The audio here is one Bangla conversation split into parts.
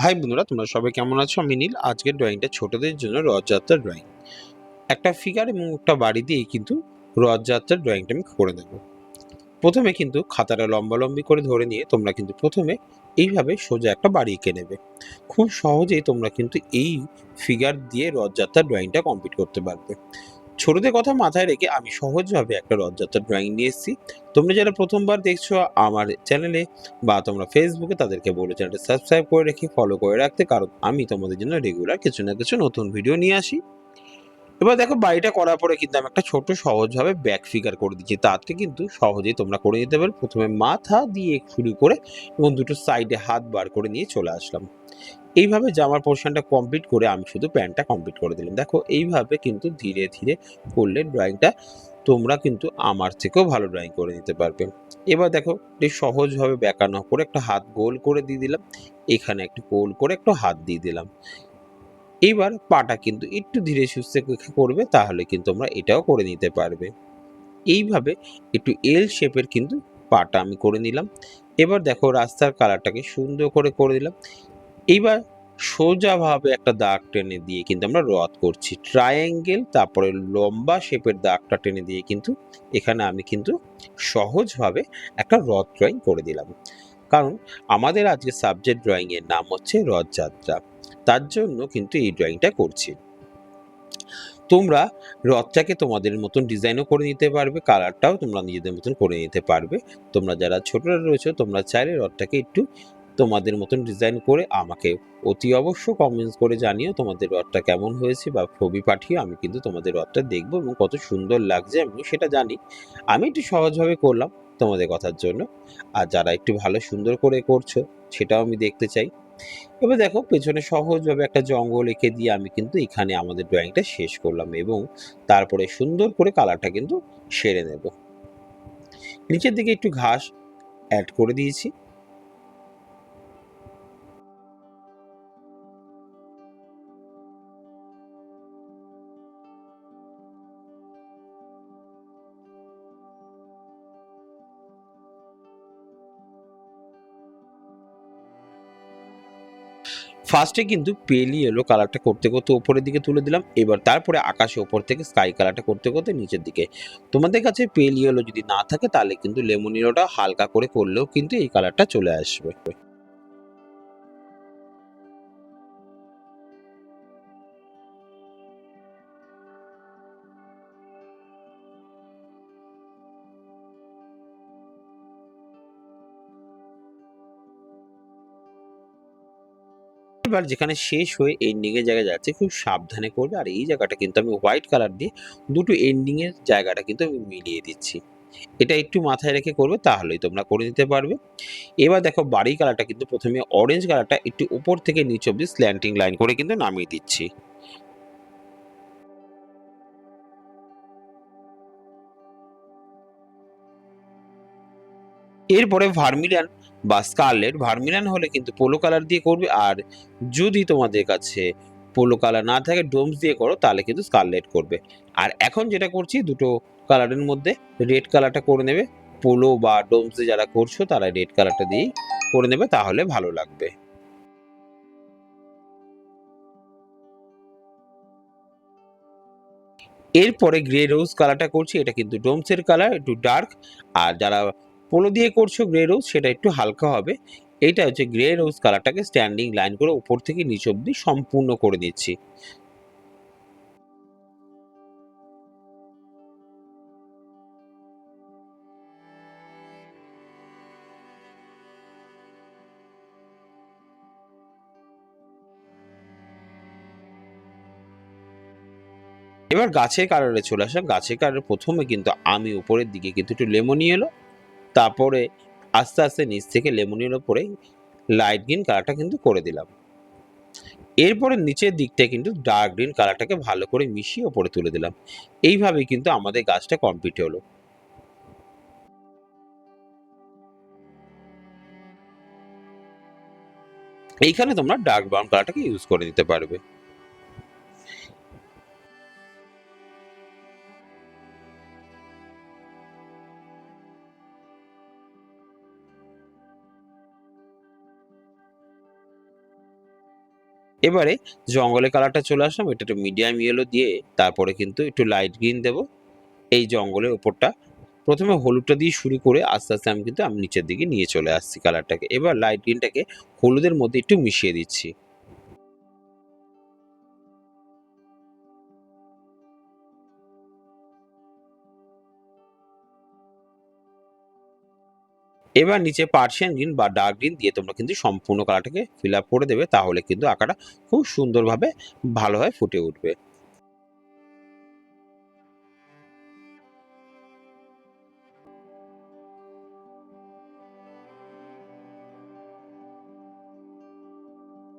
হাই বন্ধুরা, তোমরা সবাই কেমন আছো? আমি নীল। আজকের ড্রয়িংটা ছোটদের জন্য রথযাত্রার ড্রয়িং। একটা ফিগার এবং একটা বাড়ি দিয়ে কিন্তু রথযাত্রার ড্রয়িংটা আমি করে দেবো। প্রথমে কিন্তু খাতাটা লম্বালম্বি করে ধরে নিয়ে তোমরা কিন্তু প্রথমে এইভাবে সোজা একটা বাড়ি এঁকে নেবে। খুব সহজেই তোমরা কিন্তু এই ফিগার দিয়ে রথযাত্রার ড্রয়িংটা কমপ্লিট করতে পারবে। ছোটদের কথা মাথায় রেখে আমি সহজভাবে একটা রথযাত্রার ড্রয়িং নিয়ে এসেছি। তোমরা যারা প্রথমবার দেখছো আমার চ্যানেলে বা তোমরা ফেসবুকে, তাদেরকে বলো চ্যানেলটা সাবস্ক্রাইব করে রেখে ফলো করে রাখতে, কারণ আমি তোমাদের জন্য রেগুলার কিছু না কিছু নতুন ভিডিও নিয়ে আসি। এবার দেখো, বাড়িটা করার পরে কিন্তু আমি একটা ছোট সহজভাবে ব্যাক ফিগার করে দিচ্ছি। তাতে কিন্তু সহজেই তোমরা করে নিতে পারো। প্রথমে মাথা দিয়ে শুরু করে এবং দুটো সাইডে হাত বার করে নিয়ে চলে আসলাম। এইভাবে জামার পোর্শনটা কমপ্লিট করে আমি শুধু প্যান্টটা কমপ্লিট করে দিলাম। দেখো, এইভাবে কিন্তু ধীরে ধীরে করলে ড্রয়িংটা তোমরা কিন্তু আমার থেকেও ভালো ড্রয়িং করে নিতে পারবে। এবার দেখো, এই সহজভাবে বেঁকানো করে একটা হাত গোল করে দিয়ে দিলাম, এখানে একটু গোল করে একটু হাত দিয়ে দিলাম। এইবার পাটা কিন্তু একটু ধীরে সুস্থে করবে, তাহলে কিন্তু তোমরা এটাও করে নিতে পারবে। এইভাবে একটু এল শেপের কিন্তু পাটা আমি করে নিলাম। এবার দেখো, রাস্তার কালারটাকে সুন্দর করে করে দিলাম। এইবার সোজাভাবে একটা দাগ টেনে দিয়ে কিন্তু আমরা রথ করছি ট্রায়াঙ্গেল, তারপরে লম্বা শেপের দাগটা টেনে দিয়ে কিন্তু এখানে আমি কিন্তু সহজভাবে একটা রথ ড্রয়িং করে দিলাম। কারণ আমাদের আজকে সাবজেক্ট ড্রয়িং এর নাম হচ্ছে রথযাত্রা, তার জন্য কিন্তু এই ড্রয়িংটা করছি। তোমরা রথটাকে তোমাদের মতন ডিজাইনও করে নিতে পারবে, কালারটাও তোমরা নিজেদের মতন করে নিতে পারবে। তোমরা যারা ছোটরা রয়েছে, তোমরা চাইলে রথটাকে একটু তোমাদের মতন ডিজাইন করে আমাকে অতি অবশ্য কমেন্টস করে জানিও তোমাদের রথটা কেমন হয়েছে, বা ছবি পাঠিয়ে আমি কিন্তু তোমাদের রথটা দেখবো এবং কত সুন্দর লাগছে আমি সেটা জানি। আমি একটু সহজভাবে করলাম তোমাদের কথার জন্য, আর যারা একটু ভালো সুন্দর করে করছো সেটাও আমি দেখতে চাই। এবার দেখো, পেছনে সহজভাবে একটা জঙ্গল এঁকে দিয়ে আমি কিন্তু এখানে আমাদের ড্রয়িংটা শেষ করলাম এবং তারপরে সুন্দর করে কালারটা কিন্তু সেরে নেব। নিচের দিকে একটু ঘাস অ্যাড করে দিয়েছি। ফার্স্টে কিন্তু পেল ইয়েলো কালারটা করতে করতে উপরের দিকে তুলে দিলাম। এবার তারপরে আকাশে ওপর থেকে স্কাই কালারটা করতে করতে নিচের দিকে। তোমাদের কাছে পেল ইয়েলো যদি না থাকে, তাহলে কিন্তু লেমন ইয়েলোটা হালকা করে করলেও কিন্তু এই কালারটা চলে আসবে। এবার যেখানে শেষ হয়ে এন্ডিং এর জায়গায় যাচ্ছে, খুব সাবধানে করবে। আর এই জায়গাটা কিন্তু আমি হোয়াইট কালার দিয়ে দুটো এন্ডিং এর জায়গাটা কিন্তু আমি মিলিয়ে দিচ্ছি। এটা একটু মাথায় রেখে করবে, তাহলেই তোমরা করে নিতে পারবে। এবার দেখো, বাড়ি কালারটা কিন্তু প্রথমে অরেঞ্জ কালারটা একটু উপর থেকে নিচ অব্দি স্ল্যান্টিং লাইন করে কিন্তু নামিয়ে দিচ্ছি। এরপরে ভার্মিলিয়ান বা স্কারলেট, ভার্মিলিয়ান হলে কিন্তু পোলো কালার দিয়ে করবে, আর যদি তোমাদের কাছে পোলো কালার না থাকে ডোমস দিয়ে করো, তাহলে কিন্তু স্কারলেট করবে। আর এখন যেটা করছি, দুটো কালারের মধ্যে রেড কালারটা করে নেবে। পোলো বা ডোমস দিয়ে যারা করছো তারা রেড কালারটা দিয়েই করে নেবে, তাহলে ভালো লাগবে। এরপরে গ্রে রোজ কালারটা করছি, এটা কিন্তু ডোমসের কালার, একটু ডার্ক। আর যারা পোলো দিয়ে করছো গ্রে রোজ, সেটা একটু হালকা হবে। এইটা হচ্ছে গ্রে রোজ কালারটাকে স্ট্যান্ডিং লাইন করে উপর থেকে নিচ অব্দি সম্পূর্ণ করে দিচ্ছি। এবার গাছের কালারে চলে আসলাম। গাছের কালার প্রথমে কিন্তু আমি উপরের দিকে কিন্তু একটু লেমন ইয়েলো, তারপরে আস্তে আস্তে নিচ থেকে লেমন ইয়েলো পরে লাইট গ্রিন কালারটা কিন্তু করে দিলাম। এরপরে নিচের দিকটায় কিন্তু ডার্ক গ্রিন কালারটাকে ভালো করে মিশিয়ে ওপরে তুলে দিলাম। এইভাবেই কিন্তু আমাদের গাছটা কমপ্লিট হলো। এইখানে তোমরা ডার্ক ব্রাউন কালারটাকে ইউজ করে দিতে পারবে। এবারে জঙ্গলের কালারটা চলে আসলাম, এটা একটু মিডিয়াম ইয়েলো দিয়ে তারপরে কিন্তু একটু লাইট গ্রিন দেব। এই জঙ্গলের ওপরটা প্রথমে হলুদটা দিয়ে শুরু করে আস্তে আস্তে আমি নিচের দিকে নিয়ে চলে আসছি কালারটাকে। এবার লাইট গ্রিনটাকে হলুদের মধ্যে একটু মিশিয়ে দিচ্ছি। এবার নিচে পার্সিয়ান গ্রিন বা ডার্ক গ্রিন দিয়ে তোমরা কিন্তু সম্পূর্ণ কালারটাকে ফিল আপ করে দেবে, তাহলে কিন্তু আঁকাটা খুব সুন্দরভাবে ভালোভাবে ফুটে উঠবে।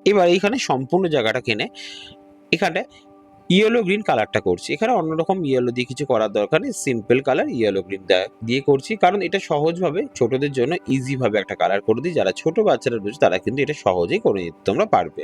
এবার এইখানে সম্পূর্ণ জায়গাটা কেনে এখানে ইয়েলো গ্রিন কালারটা করছি। এখানে অন্যরকম ইয়েলো দিয়ে কিছু করার দরকার নেই। সিম্পল কালার ইয়েলো গ্রিন দিয়ে করছি। কারণ এটা সহজভাবে ছোটদের জন্য ইজি ভাবে একটা কালার করে দিই। যারা ছোট বাচ্চারা রয়েছে তারা কিন্তু এটা সহজেই করে নিতে তোমরা পারবে।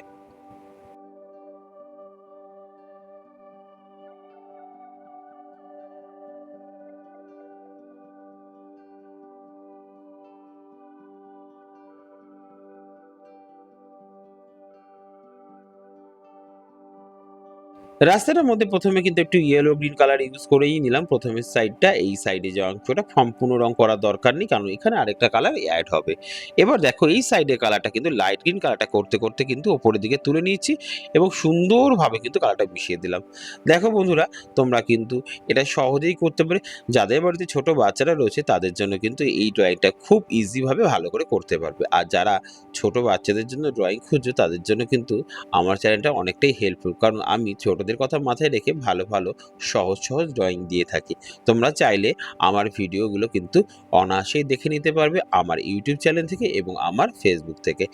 রাস্তাটার মধ্যে প্রথমে কিন্তু একটু ইয়েলো গ্রিন কালার ইউজ করেই নিলাম প্রথমের সাইডটা। এই সাইডে যে অংশটা সম্পূর্ণ রং করার দরকার নেই, কারণ এখানে আরেকটা কালার অ্যাড হবে। এবার দেখো এই সাইডের কালারটা কিন্তু লাইট গ্রিন কালারটা করতে করতে কিন্তু ওপরের দিকে তুলে নিয়েছি এবং সুন্দরভাবে কিন্তু কালারটা মিশিয়ে দিলাম। দেখো বন্ধুরা, তোমরা কিন্তু এটা সহজেই করতে পারে। যাদের বাড়িতে ছোট বাচ্চারা রয়েছে তাদের জন্য কিন্তু এই ড্রয়িংটা খুব ইজিভাবে ভালো করে করতে পারবে। আর যারা ছোট বাচ্চাদের জন্য ড্রয়িং খুঁজছো তাদের জন্য কিন্তু আমার চ্যানেলটা অনেকটাই হেল্পফুল, কারণ আমি ছোটদের কথা মাথায় রেখে ভালো ভালো সহজ সহজ ড্রয়িং দিয়ে থাকি। তোমরা চাইলে আমার ভিডিওগুলো কিন্তু অনায়াসেই দেখে নিতে পারবে আমার ইউটিউব চ্যানেল থেকে এবং আমার ফেসবুক থেকে।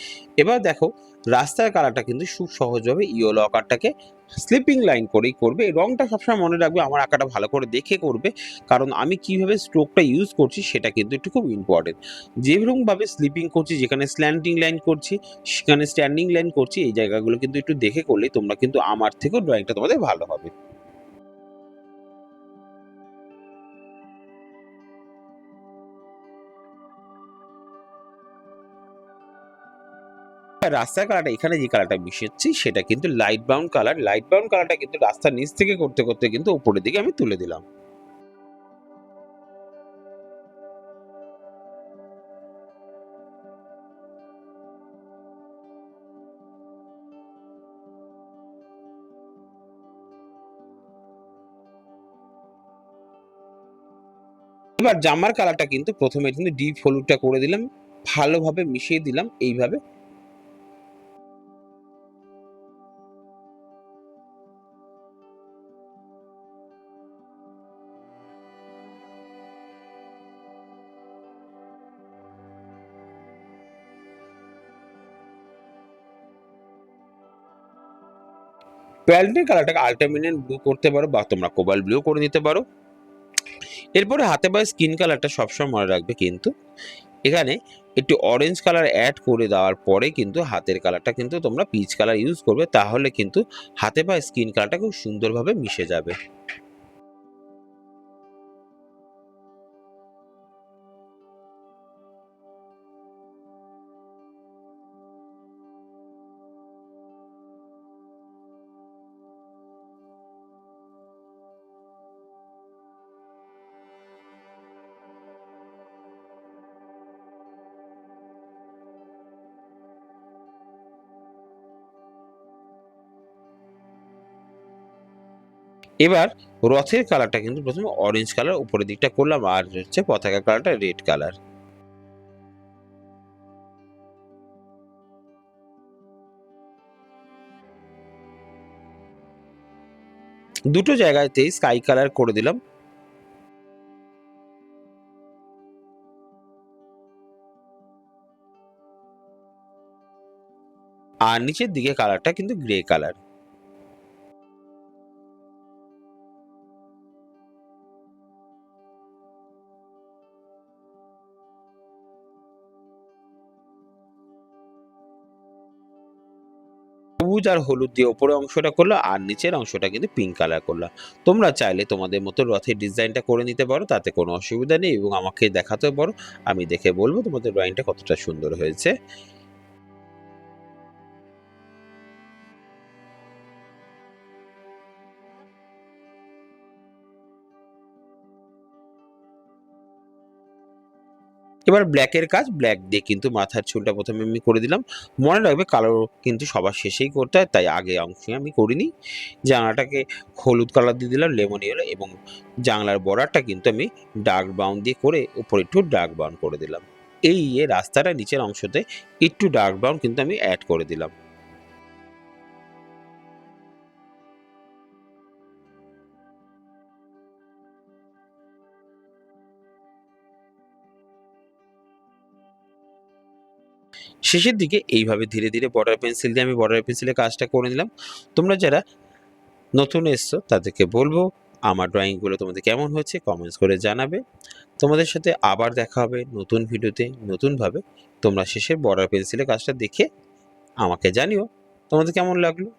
এবার দেখো রাস্তার কালারটা কিন্তু খুব সহজভাবে ইয়েলো আকারটাকে স্লিপিং লাইন করেই করবে। এই রংটা সবসময় মনে রাখবে, আমার আঁকাটা ভালো করে দেখে করবে, কারণ আমি কিভাবে স্ট্রোকটা ইউজ করছি সেটা কিন্তু একটু খুব ইম্পর্টেন্ট। যেরকমভাবে স্লিপিং করছি, যেখানে স্ল্যান্টিং লাইন করছি, সেখানে স্ট্যান্ডিং লাইন করছি, এই জায়গাগুলো কিন্তু একটু দেখে করলেই তোমরা কিন্তু আমার থেকেও ড্রয়িংটা তোমাদের ভালো হবে। রাস্তার কালারটা এখানে যে কালারটা মিশিয়েছি সেটা কিন্তু light brown colour. Light brown কালারটা কিন্তু রাস্তার নিচ থেকে করতে করতে কিন্তু উপরের দিকে আমি তুলে দিলাম। এবার জামার কালারটা কিন্তু প্রথমে কিন্তু ডিপ হলুদটা করে দিলাম, ভালোভাবে মিশিয়ে দিলাম এইভাবে। প্যান্টের কালারটাকে আল্টামিনেট ব্লু করতে পারো বা তোমরা কোবাল্ট ব্লু করে নিতে পারো। এরপরে হাতে পায়ে স্কিন কালারটা সবসময় মনে রাখবে, কিন্তু এখানে একটু অরেঞ্জ কালার অ্যাড করে দেওয়ার পরে কিন্তু হাতের কালারটা কিন্তু তোমরা পিচ কালার ইউজ করবে, তাহলে কিন্তু হাতে পায়ে স্কিন কালারটা খুব সুন্দরভাবে মিশে যাবে। এবার রথের কালারটা কিন্তু প্রথমে অরেঞ্জ কালার উপরের দিকটা করলাম, আর হচ্ছে পতাকা কালারটা রেড কালার। দুটো জায়গাতেই স্কাই কালার করে দিলাম। আর নিচের দিকে কালারটা কিন্তু গ্রে কালার। সবুজ আর হলুদ দিয়ে ওপরের অংশটা করলো আর নিচের অংশটা কিন্তু পিঙ্ক কালার করলাম। তোমরা চাইলে তোমাদের মতো রথের ডিজাইনটা করে নিতে পারো, তাতে কোনো অসুবিধা নেই, এবং আমাকে দেখাতেও পারো। আমি দেখে বলবো তোমাদের ড্রয়িংটা কতটা সুন্দর হয়েছে। এবার ব্ল্যাকের কাজ, ব্ল্যাক দিয়ে কিন্তু মাথার চুলটা প্রথমে আমি করে দিলাম। মনে রাখবে কালো কিন্তু সবার শেষেই করতে হয়, তাই আগে অংশে আমি করিনি। জানলাটাকে হলুদ কালার দিয়ে দিলাম, লেমন ইয়েলো, এবং জানলার বর্ডারটা কিন্তু আমি ডার্ক ব্রাউন দিয়ে করে উপরে একটু ডার্ক ব্রাউন করে দিলাম। এই রাস্তাটা নিচের অংশতে একটু ডার্ক ব্রাউন কিন্তু আমি অ্যাড করে দিলাম। শেষের দিকে এইভাবে ধীরে ধীরে বর্ডার পেন্সিল দিয়ে আমি বর্ডার পেন্সিলের কাজটা করে নিলাম। তোমরা যারা নতুন এসছো তাদেরকে বলবো আমার ড্রয়িংগুলো তোমাদের কেমন হয়েছে কমেন্টস করে জানাবে। তোমাদের সাথে আবার দেখা হবে নতুন ভিডিওতে নতুনভাবে। তোমরা শেষের বর্ডার পেন্সিলের কাজটা দেখে আমাকে জানিও তোমাদের কেমন লাগলো।